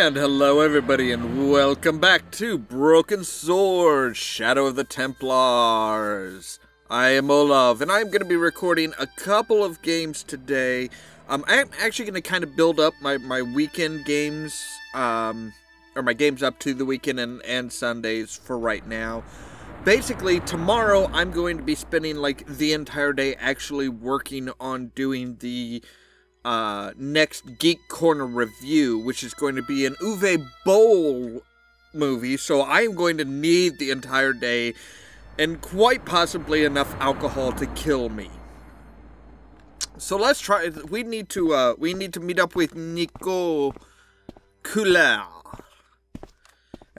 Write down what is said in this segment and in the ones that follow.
And hello everybody and welcome back to Broken Sword, Shadow of the Templars. I am Ollamh and I'm going to be recording a couple of games today. I'm actually going to kind of build up my weekend games, or my games up to the weekend and Sundays for right now. Basically, tomorrow I'm going to be spending like the entire day actually working on doing the next Geek Corner review, which is going to be an Uwe Boll movie, so I am going to need the entire day and quite possibly enough alcohol to kill me. So let's try. We need to meet up with Nico and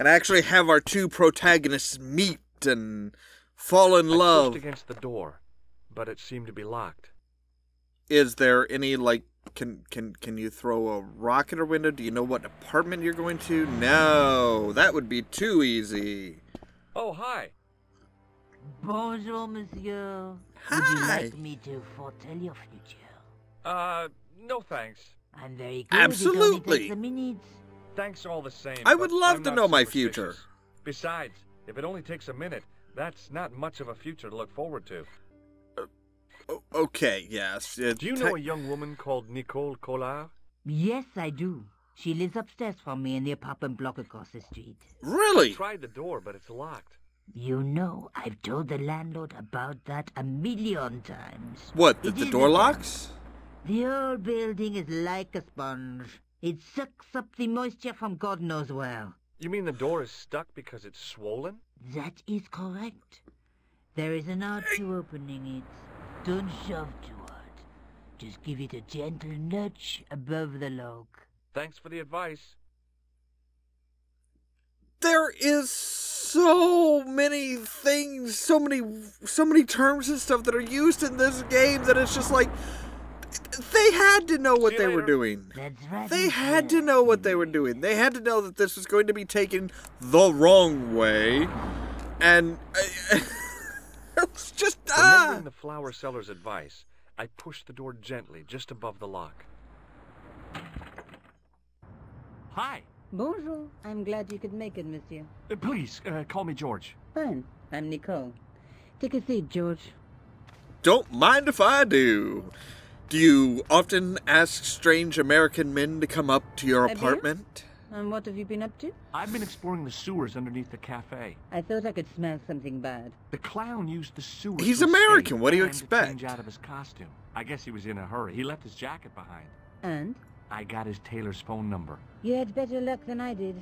actually have our two protagonists meet and fall in love. I pushed against the door, but it seemed to be locked. Is there any, like, can you throw a rock at a window? Do you know what apartment you're going to? No, that would be too easy. Oh, hi. Bonjour, monsieur. Hi. Would you like me to foretell your future? No thanks. I'm very good. Absolutely. It only takes a minute. Thanks all the same. I would but love I'm to not know my superstitious. future. Besides, if it only takes a minute, that's not much of a future to look forward to. Okay, yes. Do you know a young woman called Nico Collard? Yes, I do. She lives upstairs from me in the apartment block across the street. Really? I tried the door, but it's locked. You know, I've told the landlord about that 1,000,000 times. What, It the is door a- locks? The old building is like a sponge. It sucks up the moisture from God knows where. You mean the door is stuck because it's swollen? That is correct. There is an art to opening it. Don't shove too hard. Just give it a gentle nudge above the lock. Thanks for the advice. There is so many things, so many terms and stuff that are used in this game that it's just like, they had to know what See you they were later. doing. That's right. They had to know what they were doing. They had to know that this was going to be taken the wrong way. And it's just, Remembering the flower seller's advice, I pushed the door gently just above the lock. Hi. Bonjour. I'm glad you could make it, monsieur. Please, call me George. Fine. I'm Nicole. Take a seat, George. Don't mind if I do. Do you often ask strange American men to come up to your I do. apartment? And what have you been up to? I've been exploring the sewers underneath the cafe. I thought I could smell something bad. The clown used the sewers. He's to American, escape what do you and to expect? change out of his costume. I guess he was in a hurry. He left his jacket behind. And? I got his tailor's phone number. You had better luck than I did.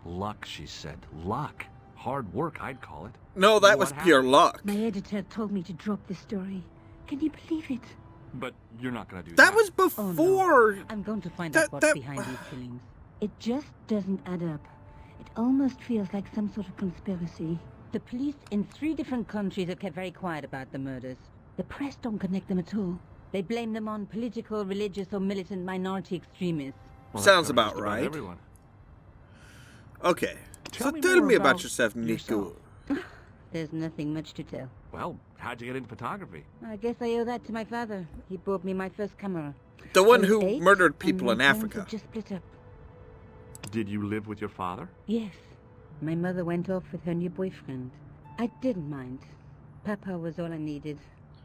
Luck, she said. Luck. Hard work, I'd call it. No, that What was pure happened? luck. My editor told me to drop the story. Can you believe it? But you're not gonna do That was Oh, before. no. I'm going to find That- out what's that- behind these killings. It just doesn't add up. It almost feels like some sort of conspiracy. The police in 3 different countries have kept very quiet about the murders. The press don't connect them at all. They blame them on political, religious, or militant minority extremists. Well, Sounds that about covers just right. Everyone. Okay. Tell So me tell more me about about yourself, Nico. yourself. There's nothing much to tell. Well, how'd you get into photography? I guess I owe that to my father. He bought me my first camera. The one I was who 8, murdered and people my in parents Africa. had just split up. Did you live with your father? Yes. My mother went off with her new boyfriend. I didn't mind. Papa was all I needed.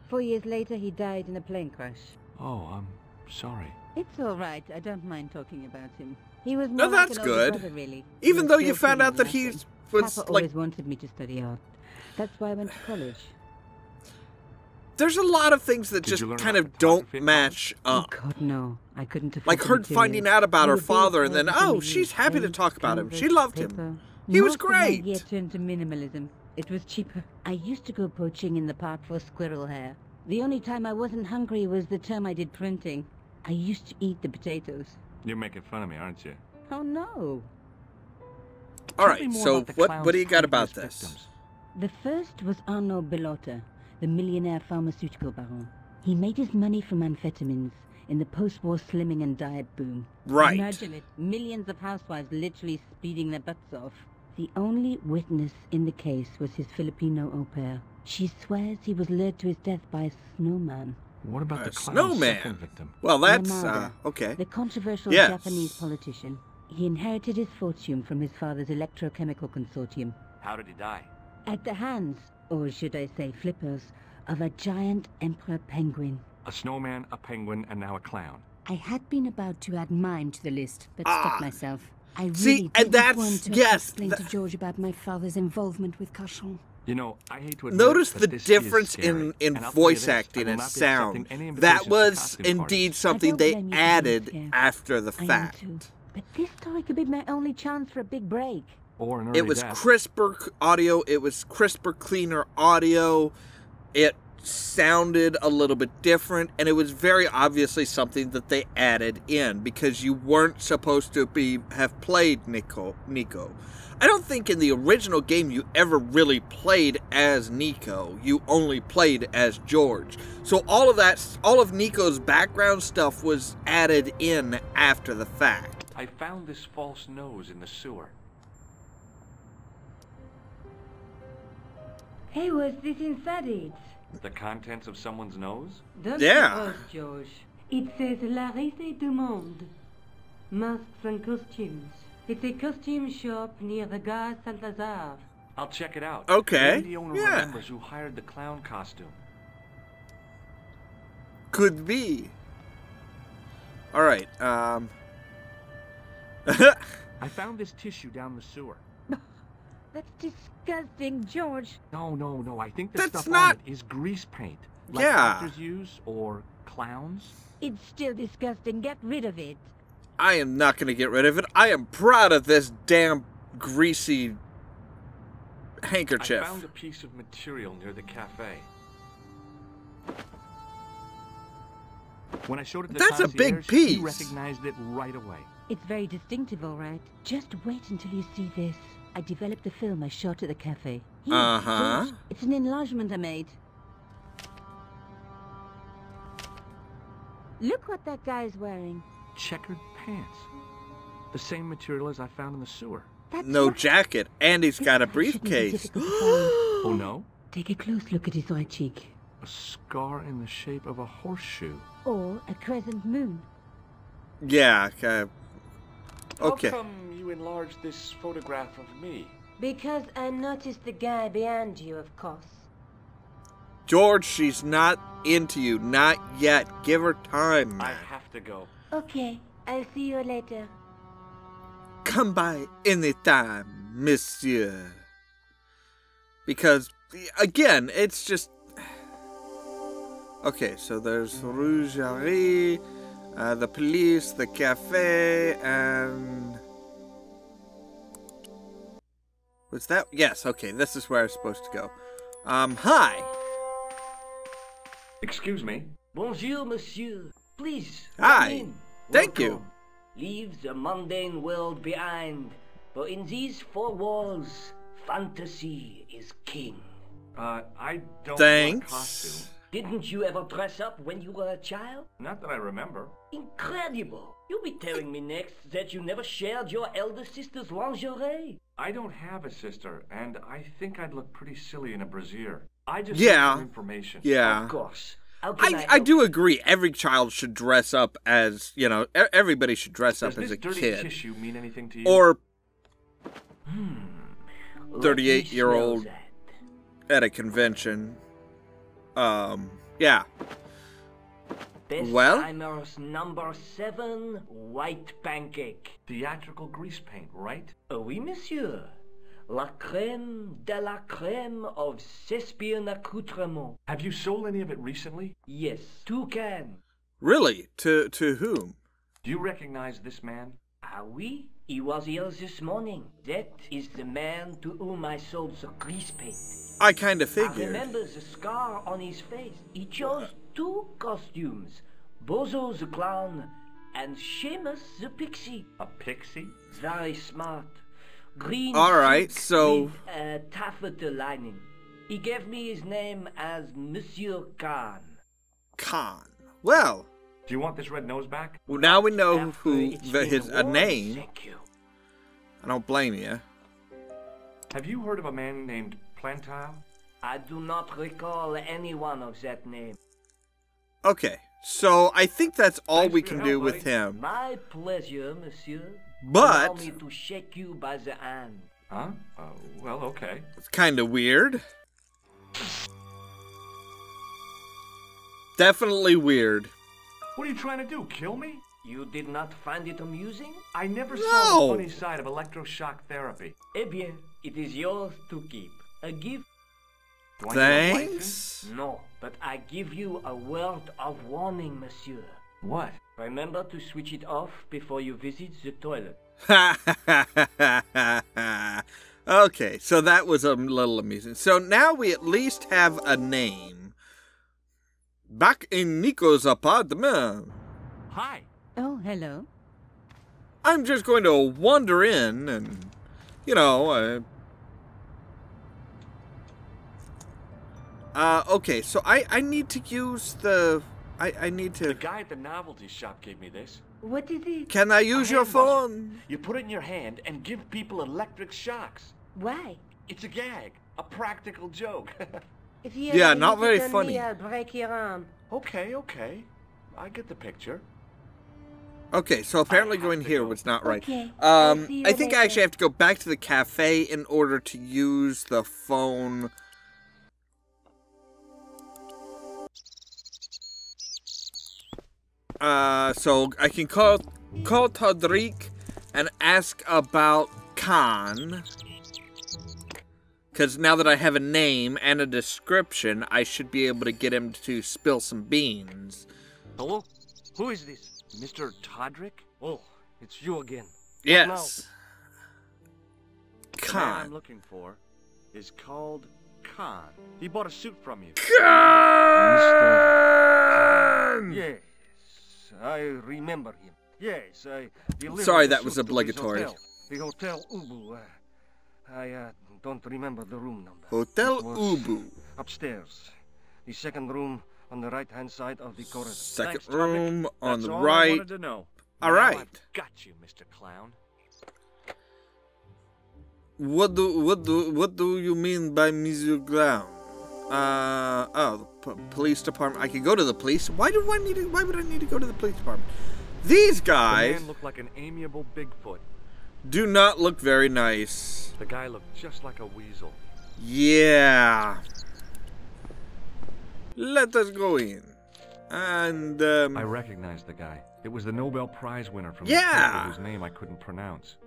4 years later, he died in a plane crash. Oh, I'm sorry. It's all right. I don't mind talking about him. He was more No, like that's an older good. brother, really. He Even was though you joking found out and that he laughing. was Papa like, always wanted me to study art. That's why I went to college. there's a lot of things that Did just you learn kind about of don't photography at match Oh, up. God, no. I couldn't afford Like the her materials. finding out about We her were being father and then, told oh, to she's use happy to paint, talk about him. She canvas, loved him. paper. He was Most of my great. year turned to minimalism. It was cheaper. I used to go poaching in the park for squirrel hair. The only time I wasn't hungry was the term I did printing. I used to eat the potatoes. You're making fun of me, aren't you? Oh, no. All Tell me right, more so about the what clown's do you got about previous this? victims. The first was Arnaud Bellotta, the millionaire pharmaceutical baron. He made his money from amphetamines in the post-war slimming and diet boom. Right. Imagine it, millions of housewives literally speeding their butts off. The only witness in the case was his Filipino au pair. She swears he was lured to his death by a snowman. What about A the clown's snowman. second victim? Well, that's Yamada, okay. The controversial Yes. Japanese politician. He inherited his fortune from his father's electrochemical consortium. How did he die? At the hands, or should I say flippers, of a giant emperor penguin. A snowman, a penguin, and now a clown. I had been about to add mime to the list, but stopped myself. I really See, and didn't want to explain yes, to George about my father's involvement with Cauchon. You know, I hate to admit notice that the this is difference scary. in And I'll tell you voice this, I acting will and not be sound. accepting any That invitations to was costume indeed parties. something don't they blame you for added being scared. after the I am fact. too. But this story could be my only chance for a big break. Or an early It was death. crisper audio. It was crisper, cleaner audio. It sounded a little bit different, and it was very obviously something that they added in because you weren't supposed to have played Nico. I don't think in the original game you ever really played as Nico. You only played as George. So all of Nico's background stuff was added in after the fact. I found this false nose in the sewer. Hey, what's this inside it? The contents of someone's nose? Don't Yeah. George. It says La Risée du Monde. Masks and costumes. It's a costume shop near the Gare Saint-Lazare. I'll check it out. Okay, Maybe the owner yeah. remembers who hired the clown costume. Could be. Alright, I found this tissue down the sewer. That's disgusting, George. No. I think the That's stuff not- on it is grease paint. Like Yeah. actors use, or clowns. It's still disgusting. Get rid of it. I am not going to get rid of it. I am proud of this damn greasy handkerchief. I found a piece of material near the cafe. When I showed it to the That's a big concierge, piece. He recognized it right away. It's very distinctive, all right. Just wait until you see this. I developed a film I shot at the cafe. Here, Uh-huh. George, it's an enlargement I made. Look what that guy's wearing. Checkered pants. The same material as I found in the sewer. That's No right. jacket, and he's got a This shouldn't be briefcase. difficult to find. Oh no? Take a close look at his right cheek. A scar in the shape of a horseshoe. Or a crescent moon. Yeah, okay. How come you enlarged this photograph of me? Because I noticed the guy behind you, of course. George, she's not into you. Not yet. Give her time, I man. have to go. Okay, I'll see you later. Come by any time, monsieur. Because, again, it's just... Okay, so there's Rougerie, the police, the cafe, and... Was that? Yes, okay, this is where I'm supposed to go. Hi. Excuse me. Bonjour, monsieur. Please, Hi. come in. Thank you. Welcome. Leave the mundane world behind, for in these four walls, fantasy is king. I don't Thanks. want a costume. Didn't you ever dress up when you were a child? Not that I remember. Incredible! You'll be telling me next that you never shared your elder sister's lingerie. I don't have a sister, and I think I'd look pretty silly in a brassiere. I just Yeah. need some information. Yeah. Of course. How can I help do you? agree. Every child should dress up as, you know, everybody should dress Does up as this a dirty kid. tissue mean anything to you? Or Let me 38-year-old smell that. at a convention. Yeah. Best Well? timers number 7, white pancake. Theatrical grease paint, right? Oui, monsieur. La crème de la crème of Thespian accoutrement. Have you sold any of it recently? Yes, 2 cans. Really? To whom? Do you recognize this man? Ah oui, he was here this morning. That is the man to whom I sold the grease paint. I kind of I figured. remember the scar on his face. He chose 2 costumes. Bozo the clown and Seamus the pixie. A pixie? Very smart. Green All right, silk so- with a taffeta lining. He gave me his name as Monsieur Khan. Khan. Well, Do you want this red nose back? now we know After who it's been his a worn, name. Thank you. I don't blame you. Have you heard of a man named Plantile? I do not recall anyone of that name. Okay, so I think that's all Thanks we for can your do help, with buddy. him. My pleasure, monsieur. Allow but me to shake you by the hand. Huh? Well, okay. it's kind of weird. Definitely weird. What are you trying to do, kill me? You did not find it amusing? I never No. saw the funny side of electroshock therapy. Eh bien, it is yours to keep. A gift? Do I need a license? Thanks. No, but I give you a word of warning, monsieur. What? Remember to switch it off before you visit the toilet. Okay, so that was a little amusing. So now we at least have a name. Back in Nico's apartment. Hi. Oh, hello. I'm just going to wander in and, you know, okay, so I need to use the... I need The to... guy at the novelty shop gave me this. What is it? Can I use your hand buzzer. phone? You put it in your hand and give people electric shocks. Why? It's a gag. A practical joke. If you Yeah, ever not use very it on funny. me, I'll break your arm. Okay. I get the picture. Okay, so apparently I have going to here go. was not right. Okay, I'll see you I think I later. actually have to go back to the cafe in order to use the phone. So I can call Todrick and ask about Khan. Because now that I have a name and a description, I should be able to get him to spill some beans. Hello? Who is this? Mr. Todrick? Oh, it's you again. Yes. The man I'm Khan. looking for is called Khan. He bought a suit from you. Khan! Yes, I remember him. Yes, I delivered Sorry, the that was suit to his obligatory. hotel. The Hotel Ubu. I don't remember the room number. Hotel It was Ubu. Upstairs. The second room on the right-hand side of the corridor. Second Thanks, Todrick. room on That's the all I right. wanted to know. All Now right. I've got you, Mr. Clown. What do you mean by Monsieur Clown? Police department. I could go to the police. Why would I need to go to the police department? These The guys man looked like an amiable Bigfoot. do not look very nice. The guy looked just like a weasel. Yeah. Let us go in. And, I recognized the guy. It was the Nobel Prize winner from the Yeah. paper whose name I couldn't pronounce.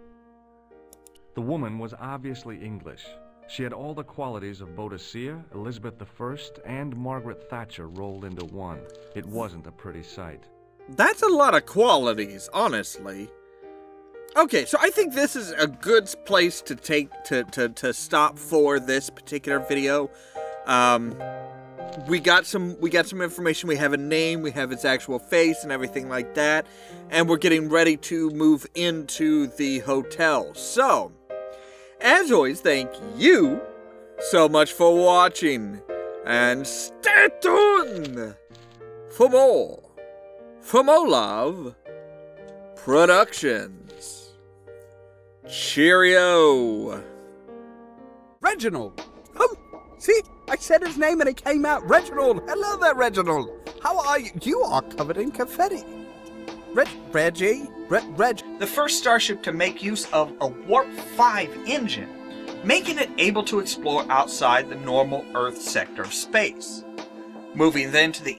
The woman was obviously English. She had all the qualities of Boadicea, Elizabeth I, and Margaret Thatcher rolled into one. It wasn't a pretty sight. that's a lot of qualities, honestly. Okay, so I think this is a good place to take to stop for this particular video. We got some information. We have a name, we have its actual face and everything like that, and we're getting ready to move into the hotel. So, as always, thank you so much for watching, and stay tuned for more from Ollamh Productions. Cheerio. Reginald! Oh, see? I said his name and it came out. Reginald! Hello there, Reginald! How are you? You are covered in confetti. Reggie? Reg... The first starship to make use of a Warp 5 engine, making it able to explore outside the normal Earth sector of space. Moving then to the